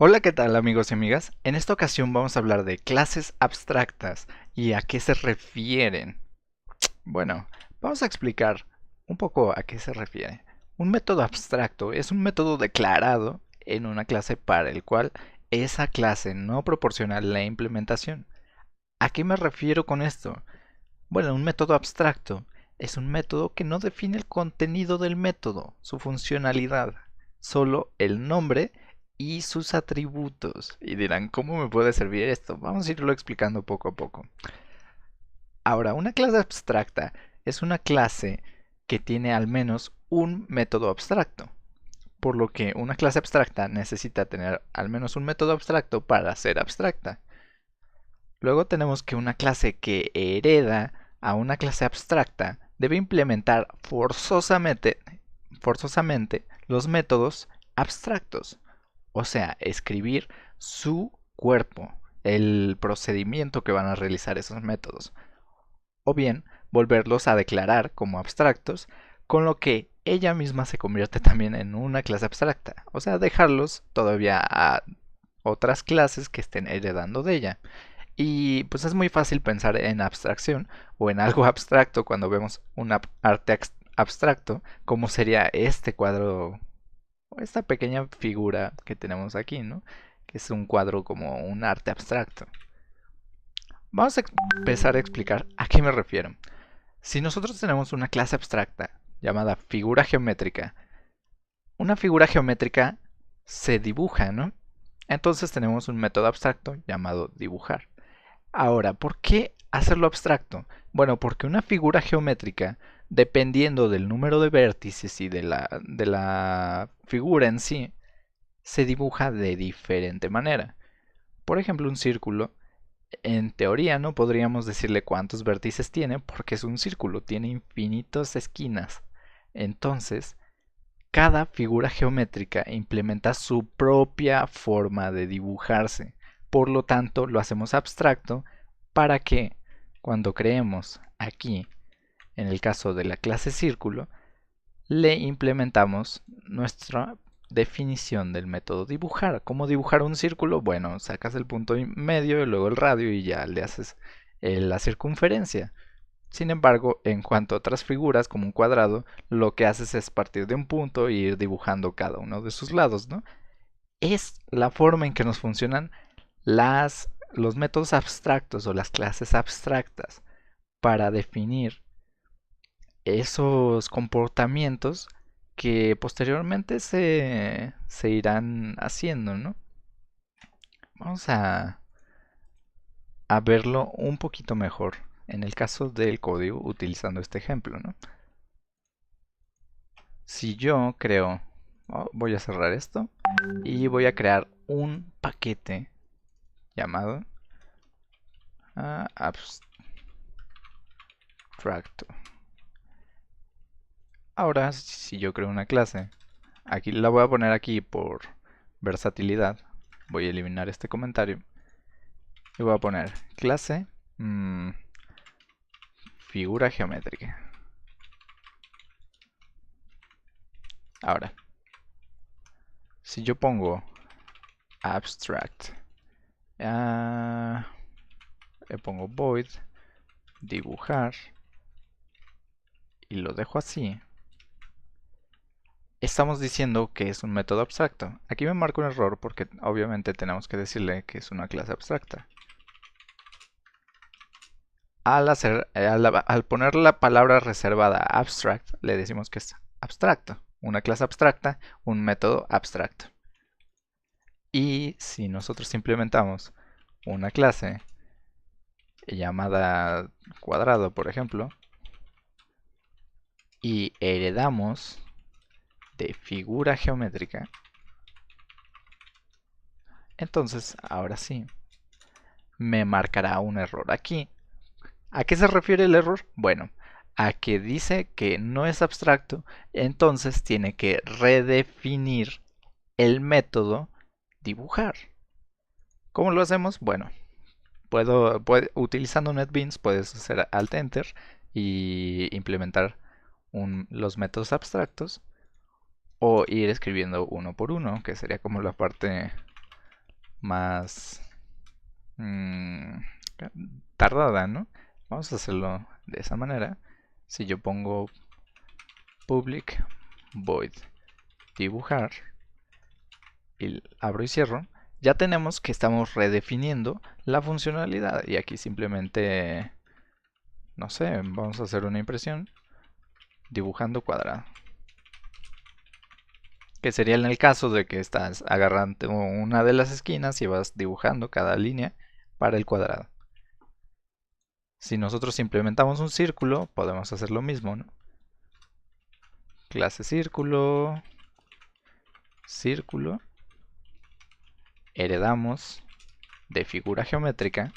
Hola, ¿qué tal amigos y amigas? En esta ocasión vamos a hablar de clases abstractas y a qué se refieren. Bueno, vamos a explicar un poco a qué se refiere. Un método abstracto es un método declarado en una clase para el cual esa clase no proporciona la implementación. ¿A qué me refiero con esto? Bueno, un método abstracto es un método que no define el contenido del método, su funcionalidad, solo el nombre y sus atributos. Y dirán, ¿cómo me puede servir esto? Vamos a irlo explicando poco a poco. Ahora, una clase abstracta es una clase que tiene al menos un método abstracto, por lo que una clase abstracta necesita tener al menos un método abstracto para ser abstracta. Luego tenemos que una clase que hereda a una clase abstracta debe implementar forzosamente los métodos abstractos, o sea, escribir su cuerpo, el procedimiento que van a realizar esos métodos, o bien volverlos a declarar como abstractos, con lo que ella misma se convierte también en una clase abstracta, o sea, dejarlos todavía a otras clases que estén heredando de ella. Y pues es muy fácil pensar en abstracción o en algo abstracto cuando vemos un arte abstracto, como sería este cuadro o esta pequeña figura que tenemos aquí, ¿no? Que es un cuadro como un arte abstracto. Vamos a empezar a explicar a qué me refiero. Si nosotros tenemos una clase abstracta llamada figura geométrica, una figura geométrica se dibuja, ¿no? Entonces tenemos un método abstracto llamado dibujar. Ahora, ¿por qué hacerlo abstracto? Bueno, porque una figura geométrica, dependiendo del número de vértices y de la figura en sí, se dibuja de diferente manera. Por ejemplo, un círculo, en teoría no podríamos decirle cuántos vértices tiene porque es un círculo, tiene infinitas esquinas. Entonces, cada figura geométrica implementa su propia forma de dibujarse. Por lo tanto, lo hacemos abstracto para que cuando creemos aquí, en el caso de la clase círculo, le implementamos nuestra definición del método dibujar. ¿Cómo dibujar un círculo? Bueno, sacas el punto medio y luego el radio y ya le haces la circunferencia. Sin embargo, en cuanto a otras figuras como un cuadrado, lo que haces es partir de un punto e ir dibujando cada uno de sus lados, ¿no? Es la forma en que nos funcionan los métodos abstractos o las clases abstractas para definir esos comportamientos que posteriormente se irán haciendo, ¿no? Vamos a verlo un poquito mejor en el caso del código utilizando este ejemplo, ¿no? Si yo creo, voy a cerrar esto y voy a crear un paquete llamado abstracto. Ahora, si yo creo una clase, aquí la voy a poner aquí por versatilidad. Voy a eliminar este comentario y voy a poner clase figura geométrica. Ahora, si yo pongo abstract, le pongo void dibujar y lo dejo así, estamos diciendo que es un método abstracto. Aquí me marco un error porque obviamente tenemos que decirle que es una clase abstracta. Al poner la palabra reservada abstract, le decimos que es abstracto. Una clase abstracta, un método abstracto. Y si nosotros implementamos una clase llamada cuadrado, por ejemplo, y heredamos de figura geométrica, entonces ahora sí me marcará un error aquí. ¿A qué se refiere el error? Bueno, a que dice que no es abstracto, entonces tiene que redefinir el método dibujar. ¿Cómo lo hacemos? Bueno, utilizando NetBeans puedes hacer Alt Enter y implementar los métodos abstractos o ir escribiendo uno por uno, que sería como la parte más mm, tardada, ¿no? Vamos a hacerlo de esa manera. Si yo pongo public void dibujar y abro y cierro, ya tenemos que estamos redefiniendo la funcionalidad. Y aquí simplemente, no sé, vamos a hacer una impresión dibujando cuadrado. Que sería en el caso de que estás agarrando una de las esquinas y vas dibujando cada línea para el cuadrado. Si nosotros implementamos un círculo, podemos hacer lo mismo, ¿no? Clase círculo, círculo, heredamos de figura geométrica,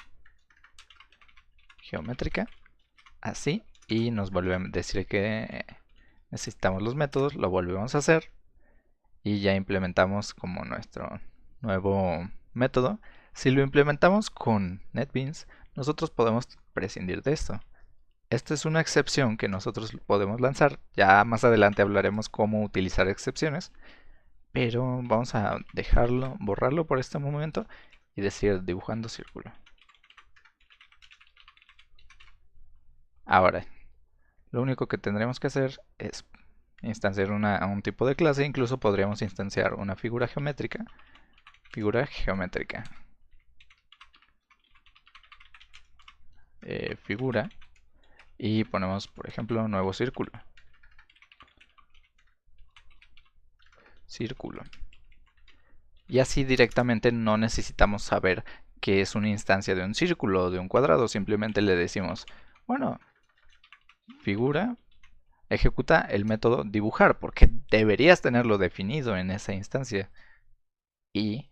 así, y nos vuelve a decir que necesitamos los métodos, lo volvemos a hacer y ya implementamos como nuestro nuevo método. Si lo implementamos con NetBeans, nosotros podemos prescindir de esto. Esta es una excepción que nosotros podemos lanzar. Ya más adelante hablaremos cómo utilizar excepciones, pero vamos a dejarlo, borrarlo por este momento y decir dibujando círculo. Ahora, lo único que tendremos que hacer es instanciar un tipo de clase. Incluso podríamos instanciar una figura geométrica. Figura y ponemos, por ejemplo, nuevo círculo. Y así directamente no necesitamos saber que es una instancia de un círculo o de un cuadrado. Simplemente le decimos, bueno, figura, ejecuta el método dibujar, porque deberías tenerlo definido en esa instancia. Y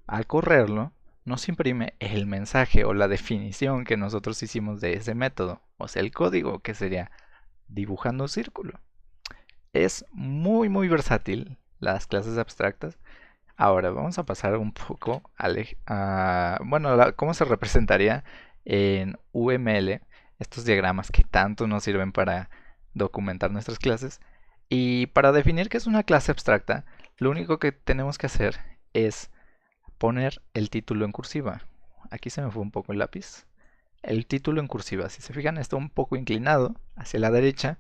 al correrlo, nos imprime el mensaje o la definición que nosotros hicimos de ese método, o sea, el código, que sería dibujando círculo. Es muy versátil las clases abstractas. Ahora vamos a pasar un poco bueno, cómo se representaría en UML estos diagramas que tanto nos sirven para documentar nuestras clases. Y para definir qué es una clase abstracta, lo único que tenemos que hacer es poner el título en cursiva. Aquí se me fue un poco el lápiz. El título en cursiva, si se fijan, está un poco inclinado hacia la derecha.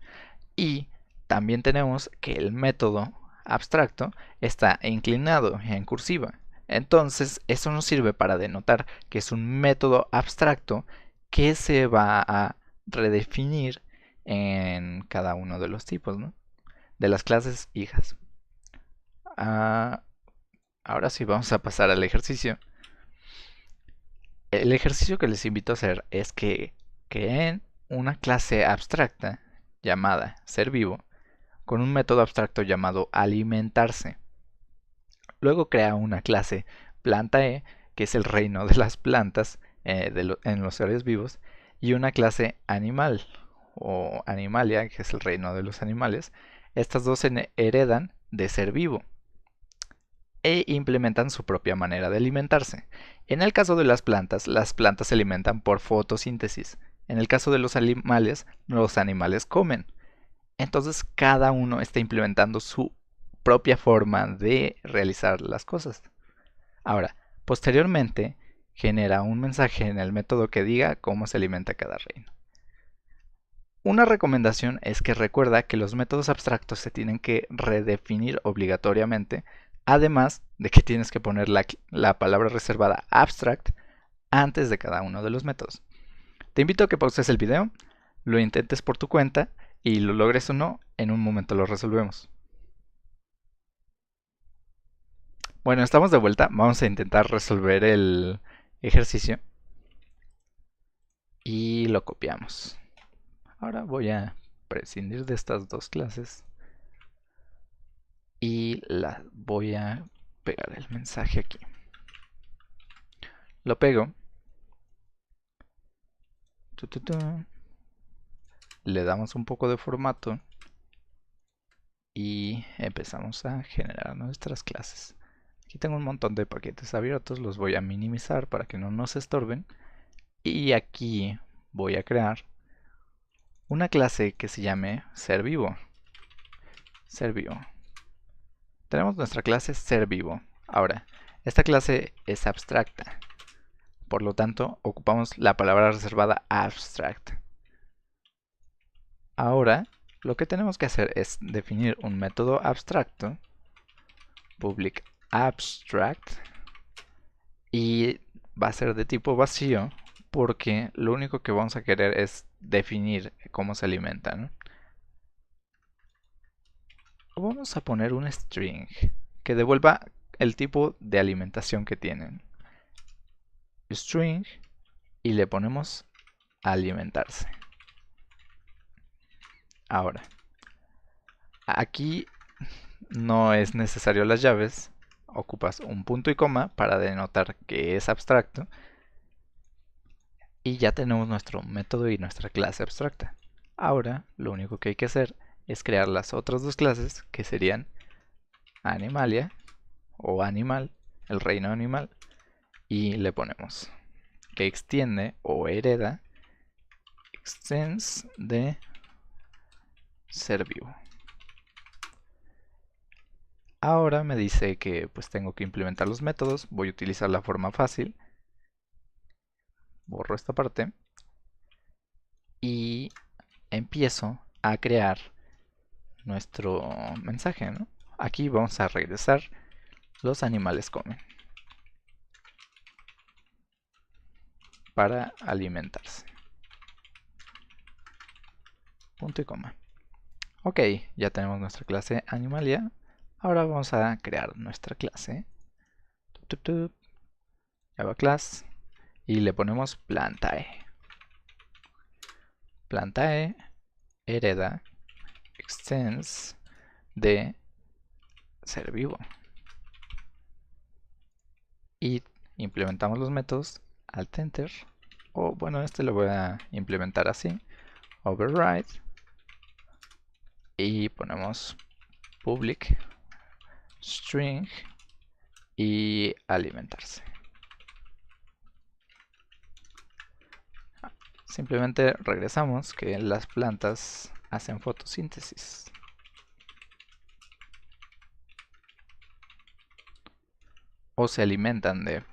Y también tenemos que el método abstracto está inclinado en cursiva. Entonces, eso nos sirve para denotar que es un método abstracto que se va a redefinir en cada uno de los tipos, ¿no? De las clases hijas. Ahora sí, vamos a pasar al ejercicio. El ejercicio que les invito a hacer es que creen una clase abstracta llamada ser vivo con un método abstracto llamado alimentarse. Luego crea una clase plantae, que es el reino de las plantas en los seres vivos, y una clase animal o animalia, que es el reino de los animales. Estas dos se heredan de ser vivo e implementan su propia manera de alimentarse. En el caso de las plantas se alimentan por fotosíntesis. En el caso de los animales comen. Entonces cada uno está implementando su propia forma de realizar las cosas. Ahora, posteriormente, genera un mensaje en el método que diga cómo se alimenta cada reino. Una recomendación es que recuerda que los métodos abstractos se tienen que redefinir obligatoriamente, además de que tienes que poner la palabra reservada abstract antes de cada uno de los métodos. Te invito a que pauses el video, lo intentes por tu cuenta y lo logres o no, en un momento lo resolvemos. Bueno, estamos de vuelta, vamos a intentar resolver el ejercicio y lo copiamos. Ahora voy a prescindir de estas dos clases y voy a pegar el mensaje aquí. Lo pego. Le damos un poco de formato y empezamos a generar nuestras clases. Aquí tengo un montón de paquetes abiertos, los voy a minimizar para que no nos estorben. Y aquí voy a crear una clase que se llame ser vivo. Tenemos nuestra clase ser vivo. Ahora, Esta clase es abstracta, por lo tanto ocupamos la palabra reservada abstract. Ahora lo que tenemos que hacer es definir un método abstracto, public abstract, y va a ser de tipo vacío porque lo único que vamos a querer es definir cómo se alimenta, ¿no? Vamos a poner un string que devuelva el tipo de alimentación que tienen. String, y le ponemos alimentarse. Ahora, aquí no es necesario las llaves, ocupas un punto y coma para denotar que es abstracto y ya tenemos nuestro método y nuestra clase abstracta. Ahora lo único que hay que hacer es crear las otras dos clases, que serían Animalia o animal, el reino animal, y le ponemos que extiende o hereda extends de ser vivo. Ahora me dice que pues tengo que implementar los métodos, voy a utilizar la forma fácil, borro esta parte y empiezo a crear nuestro mensaje, ¿no? Aquí vamos a regresar, los animales comen, para alimentarse. Punto y coma. Ok, ya tenemos nuestra clase Animalia. Ahora vamos a crear nuestra clase Java Class y le ponemos Plantae. Plantae hereda extends de ser vivo. Y implementamos los métodos alt enter, o bueno, este lo voy a implementar así, override, y ponemos public string y alimentarse. Simplemente regresamos que las plantas hacen fotosíntesis. O se alimentan de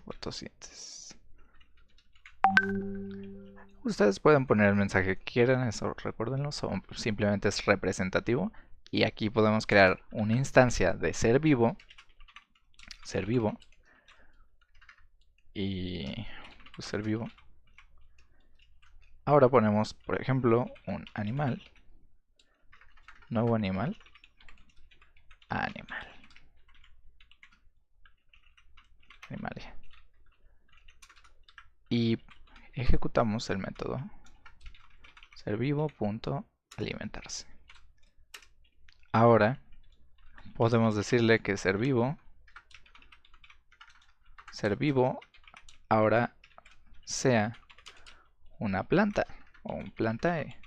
fotosíntesis. Ustedes pueden poner el mensaje que quieran, eso recuérdenlo, simplemente es representativo. Y aquí podemos crear una instancia de ser vivo, y pues, ser vivo. Ahora ponemos, por ejemplo, un animal, nuevo animal, animalia. Y ejecutamos el método servivo.alimentarse. Ahora podemos decirle que ser vivo ahora sea una planta o un plantae.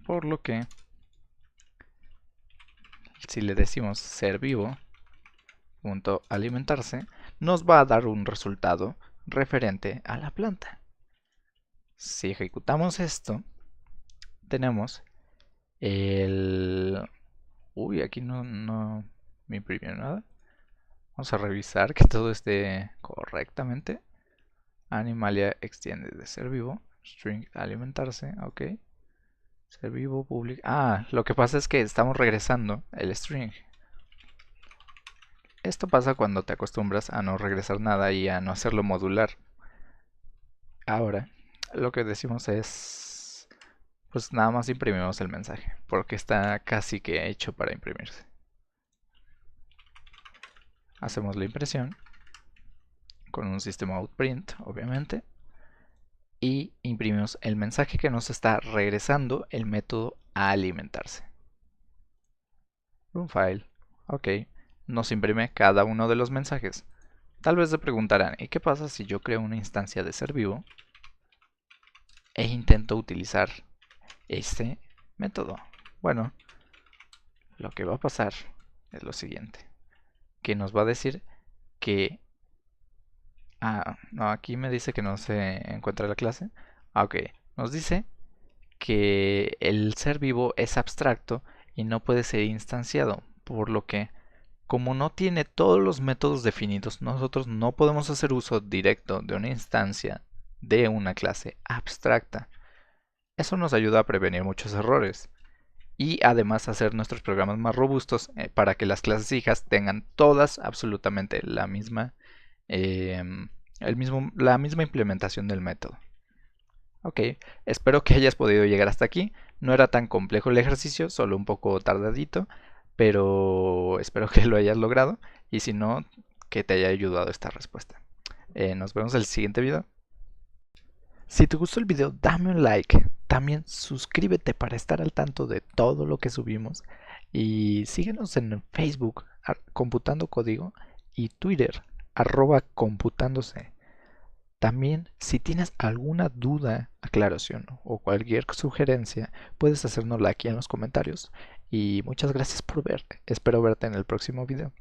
Por lo que si le decimos ser vivo.alimentarse, nos va a dar un resultado referente a la planta. Si ejecutamos esto, tenemos el... Uy, aquí no me imprimió nada. Vamos a revisar que todo esté correctamente. Animalia extiende de ser vivo. String alimentarse, ok. Ser vivo, public. Ah, lo que pasa es que estamos regresando el string. Esto pasa cuando te acostumbras a no regresar nada y a no hacerlo modular. Ahora, lo que decimos es... Pues nada más imprimimos el mensaje, porque está casi que hecho para imprimirse. Hacemos la impresión con un system out print, obviamente, y imprimimos el mensaje que nos está regresando el método a alimentarse. Run file, ok, nos imprime cada uno de los mensajes. Tal vez se preguntarán, ¿y qué pasa si yo creo una instancia de ser vivo e intento utilizar este método? Bueno, lo que va a pasar es lo siguiente, que nos va a decir que... Ah, no, aquí me dice que no se encuentra la clase. Ah, ok, nos dice que el ser vivo es abstracto y no puede ser instanciado, por lo que, como no tiene todos los métodos definidos, nosotros no podemos hacer uso directo de una instancia de una clase abstracta. Eso nos ayuda a prevenir muchos errores y además hacer nuestros programas más robustos para que las clases hijas tengan todas absolutamente la misma, la misma implementación del método. Ok, espero que hayas podido llegar hasta aquí. No era tan complejo el ejercicio, solo un poco tardadito, pero espero que lo hayas logrado y si no, que te haya ayudado esta respuesta. Nos vemos en el siguiente video. Si te gustó el video, dame un like. También suscríbete para estar al tanto de todo lo que subimos. Y síguenos en Facebook, Computando Código, y Twitter, @computándose. También, si tienes alguna duda, aclaración o cualquier sugerencia, puedes hacérnosla aquí en los comentarios. Y muchas gracias por ver. Espero verte en el próximo video.